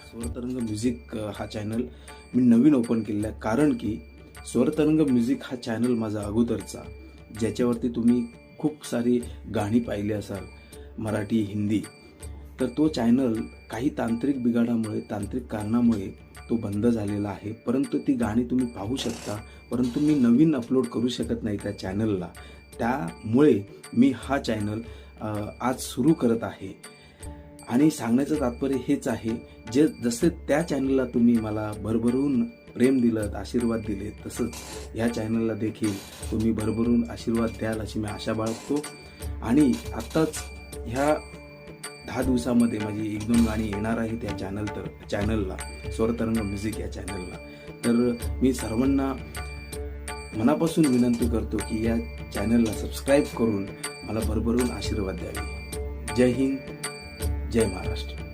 Swartarang music हा channel मी नवीन open केलेला आहे, कारण की स्वरतरंग म्युझिक हा चॅनल माझा अगोदरचा, ज्याच्यावरती तुम्ही खूप सारी गाणी पाहिली असाल, मराठी, हिंदी. तर तो चॅनल काही तांत्रिक बिघाडामुळे, तांत्रिक कारणामुळे तो बंद झालेला आहे. परंतु ती गाणी तुम्ही पाहू शकता, परंतु मी नवीन अपलोड करू शकत नाही त्या चॅनलला. त्यामुळे मी हा चॅनल आज सुरू करत आहे. आणि सांगण्याचं तात्पर्य हेच आहे, जसे त्या चॅनलला तुम्ही मला भरभरून प्रेम दिलं, आशीर्वाद दिले, तसंच या चॅनलला देखील तुम्ही भरभरून आशीर्वाद द्याल अशी मी आशा बाळगतो. आणि आत्ताच ह्या 10 दिवसामध्ये माझी 1-2 गाणी येणार आहेत या चॅनलला, स्वरतरंग म्युझिक या चॅनलला. तर मी सर्वांना मनापासून विनंती करतो की या चॅनलला सबस्क्राईब करून मला भरभरून आशीर्वाद द्यावे. जय हिंद, जय महाराष्ट्र.